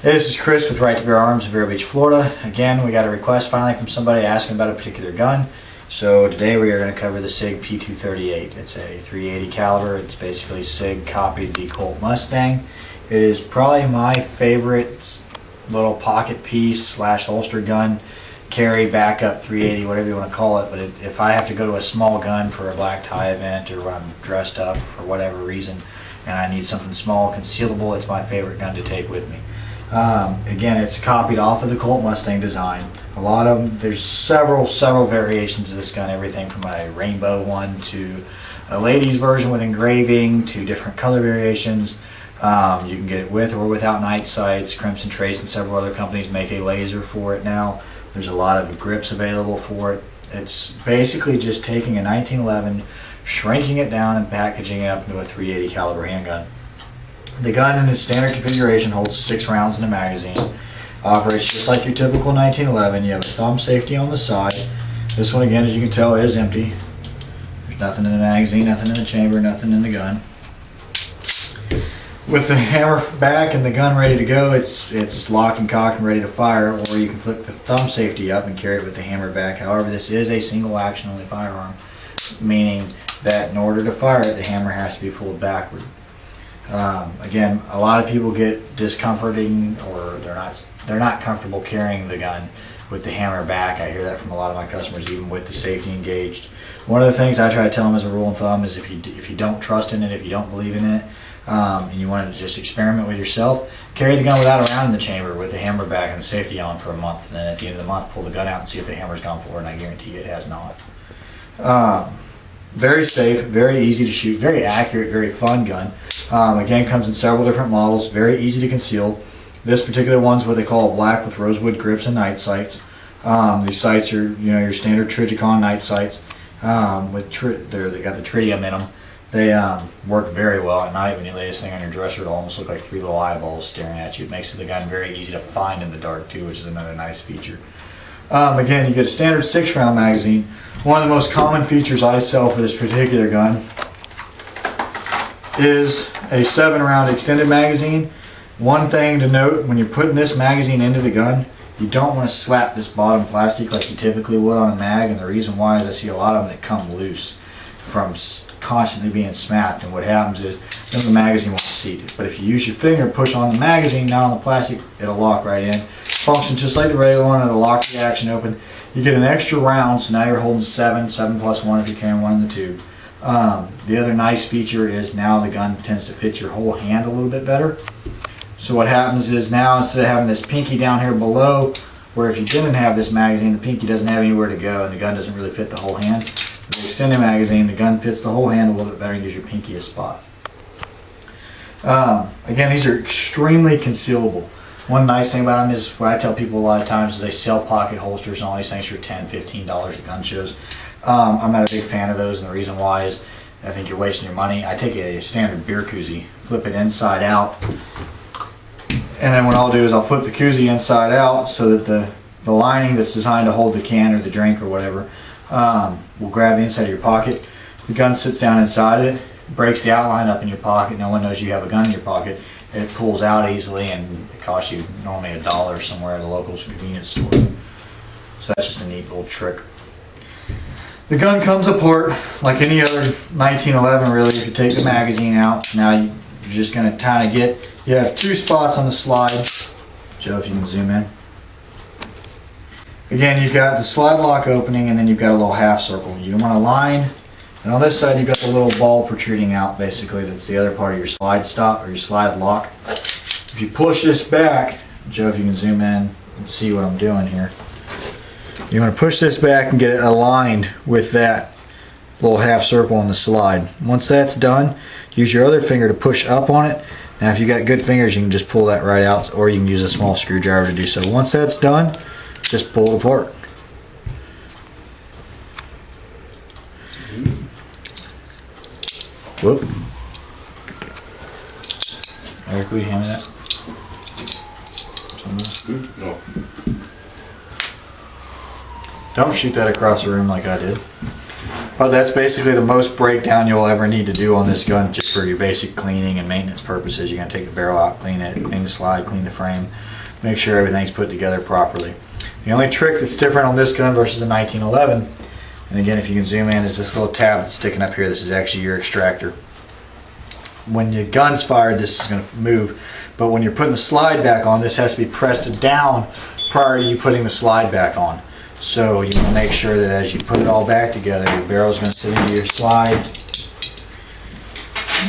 Hey, this is Chris with Right to Bear Arms in Vero Beach, Florida. Again, we got a request finally from somebody asking about a particular gun. So today we are going to cover the Sig P238. It's a .380 caliber. It's basically Sig copied the Colt Mustang. It is probably my favorite little pocket piece slash holster gun, carry, backup, .380, whatever you want to call it. But if I have to go to a small gun for a black tie event or when I'm dressed up for whatever reason and I need something small, concealable, it's my favorite gun to take with me. Again, it's copied off of the Colt Mustang design. A lot of them, there's several variations of this gun, everything from a rainbow one to a ladies version with engraving to different color variations. You can get it with or without night sights. Crimson Trace and several other companies make a laser for it now. There's a lot of grips available for it. It's basically just taking a 1911, shrinking it down and packaging it up into a .380 caliber handgun. The gun in its standard configuration holds 6 rounds in a magazine. Operates just like your typical 1911. You have a thumb safety on the side. This one, again, as you can tell, is empty. There's nothing in the magazine, nothing in the chamber, nothing in the gun. With the hammer back and the gun ready to go, it's locked and cocked and ready to fire, or you can flip the thumb safety up and carry it with the hammer back. However, this is a single action only firearm, meaning that in order to fire it, the hammer has to be pulled backward. Again, a lot of people get discomforting, or they're not comfortable carrying the gun with the hammer back. I hear that from a lot of my customers, even with the safety engaged. One of the things I try to tell them as a rule of thumb is if you don't trust in it, if you don't believe in it, and you want to just experiment with yourself, carry the gun without a round in the chamber with the hammer back and the safety on for a month, and then at the end of the month pull the gun out and see if the hammer's gone forward, and I guarantee you it has not. Very safe, very easy to shoot, very accurate, very fun gun. Again, comes in several different models, very easy to conceal. This particular one's what they call a black with rosewood grips and night sights. These sights are, your standard Trijicon night sights. They got the tritium in them. They work very well at night. When you lay this thing on your dresser, it'll almost look like 3 little eyeballs staring at you. It makes the gun very easy to find in the dark too, which is another nice feature. Again, you get a standard 6-round magazine. One of the most common features I sell for this particular gun is a 7-round extended magazine. One thing to note, when you're putting this magazine into the gun, you don't want to slap this bottom plastic like you typically would on a mag, and the reason why is I see a lot of them that come loose from constantly being smacked, and what happens is then the magazine won't seat. But if you use your finger, push on the magazine, not on the plastic, it'll lock right in. Functions just like the regular one, it'll lock the action open. You get an extra round, so now you're holding 7 plus 1 if you're carrying one in the tube. The other nice feature is now the gun tends to fit your whole hand a little bit better. So what happens is now, instead of having this pinky down here below, where if you didn't have this magazine, the pinky doesn't have anywhere to go and the gun doesn't really fit the whole hand. With the extended magazine, the gun fits the whole hand a little bit better and gives your pinky a spot. Again, these are extremely concealable. One nice thing about them is what I tell people a lot of times is they sell pocket holsters and all these things for $10, $15 at gun shows. I'm not a big fan of those, and the reason why is I think you're wasting your money. I take a standard beer koozie, flip it inside out, and then what I'll do is I'll flip the koozie inside out so that the lining that's designed to hold the can or the drink or whatever will grab the inside of your pocket. The gun sits down inside it, breaks the outline up in your pocket. No one knows you have a gun in your pocket. It pulls out easily, and it costs you normally $1 somewhere at a local convenience store. So that's just a neat little trick. The gun comes apart like any other 1911 really. If you take the magazine out, now you're just going to kind of you have 2 spots on the slide. Joe, if you can zoom in. Again, you've got the slide lock opening, and then you've got a little half circle. You want to line, and on this side you've got the little ball protruding out, basically. That's the other part of your slide stop or your slide lock. If you push this back, Joe, if you can zoom in and see what I'm doing here. You want to push this back and get it aligned with that little half circle on the slide. Once that's done, use your other finger to push up on it. Now if you got good fingers, you can just pull that right out, or you can use a small screwdriver to do so. Once that's done, just pull it apart. Whoop. Eric, will you hand me that? No. Don't shoot that across the room like I did. But that's basically the most breakdown you'll ever need to do on this gun, just for your basic cleaning and maintenance purposes. You're going to take the barrel out, clean it, clean the slide, clean the frame, make sure everything's put together properly. The only trick that's different on this gun versus the 1911, and again if you can zoom in, is this little tab that's sticking up here. This is actually your extractor. When your gun's fired, this is going to move, but when you're putting the slide back on, this has to be pressed down prior to you putting the slide back on. So you want to make sure that as you put it all back together, your barrel's going to sit into your slide.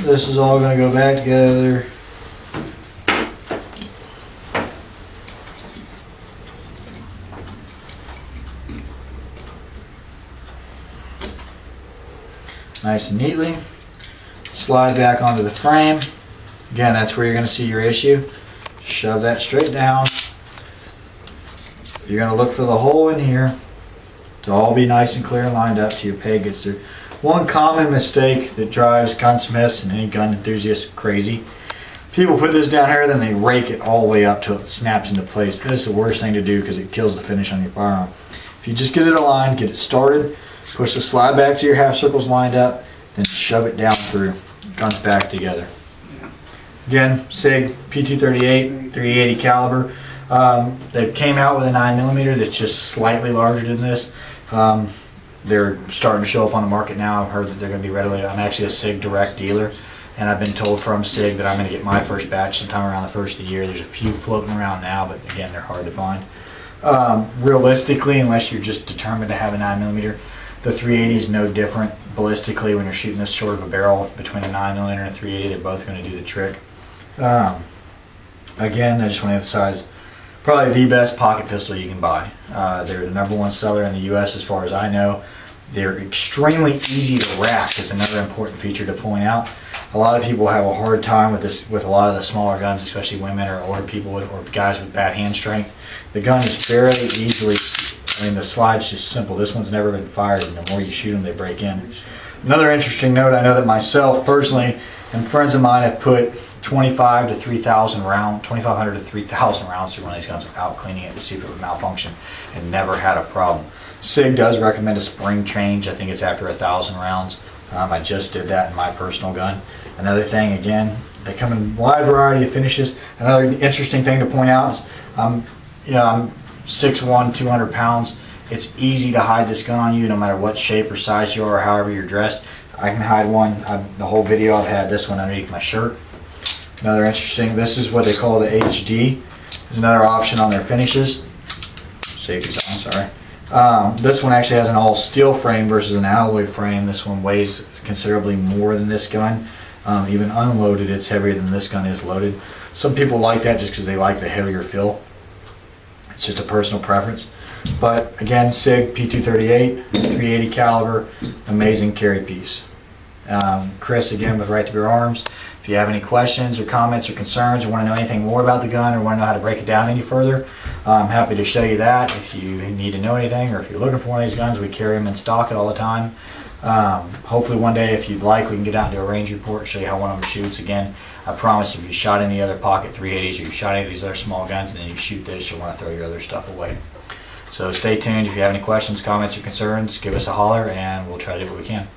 This is all going to go back together. Nice and neatly. Slide back onto the frame. Again, that's where you're going to see your issue. Shove that straight down. You're going to look for the hole in here to all be nice and clear and lined up till your peg gets through. One common mistake that drives gunsmiths and any gun enthusiasts crazy: people put this down here, then they rake it all the way up till it snaps into place. This is the worst thing to do because it kills the finish on your firearm. If you just get it aligned, get it started, push the slide back to your half circles lined up, then shove it down through. Gun's back together. Again, Sig P238, 380 caliber. They came out with a 9mm that's just slightly larger than this. They're starting to show up on the market now. I've heard that they're going to be readily. I'm actually a Sig direct dealer, and I've been told from Sig that I'm going to get my first batch sometime around the first of the year. There's a few floating around now, but again, they're hard to find. Realistically, unless you're just determined to have a 9mm, the 380 is no different. Ballistically, when you're shooting this sort of a barrel between a 9mm and a 380, they're both going to do the trick. Again, I just want to emphasize, probably the best pocket pistol you can buy. They're the #1 seller in the US as far as I know. They're extremely easy to rack, is another important feature to point out. A lot of people have a hard time with this, with a lot of the smaller guns, especially women or older people with, or guys with bad hand strength. The gun is fairly easily, I mean, the slide's just simple. This one's never been fired, and the more you shoot them, they break in. Another interesting note, I know that myself personally and friends of mine have put 2,500 to 3,000 rounds through one of these guns without cleaning it to see if it would malfunction, and never had a problem. Sig does recommend a spring change. I think it's after 1,000 rounds. I just did that in my personal gun. Another thing, again, they come in a wide variety of finishes. Another interesting thing to point out is, I'm 6'1", 200 pounds. It's easy to hide this gun on you no matter what shape or size you are or however you're dressed. I can hide one. The whole video I've had this one underneath my shirt. Another interesting, this is what they call the HD. There's another option on their finishes. Safety's on, sorry. This one actually has an all steel frame versus an alloy frame. This one weighs considerably more than this gun. Even unloaded, it's heavier than this gun is loaded. Some people like that just because they like the heavier feel. It's just a personal preference. But again, Sig P238, 380 caliber, amazing carry piece. Chris again with Right to Bear Arms. If you have any questions or comments or concerns or want to know anything more about the gun or want to know how to break it down any further, I'm happy to show you that. If you need to know anything or if you're looking for one of these guns, we carry them in stock all the time. Hopefully one day, if you'd like, we can get out and do a range report and show you how one of them shoots. Again, I promise if you shot any other pocket 380s or you shot any of these other small guns and then you shoot this, you'll want to throw your other stuff away. So stay tuned. If you have any questions, comments, or concerns, give us a holler and we'll try to do what we can.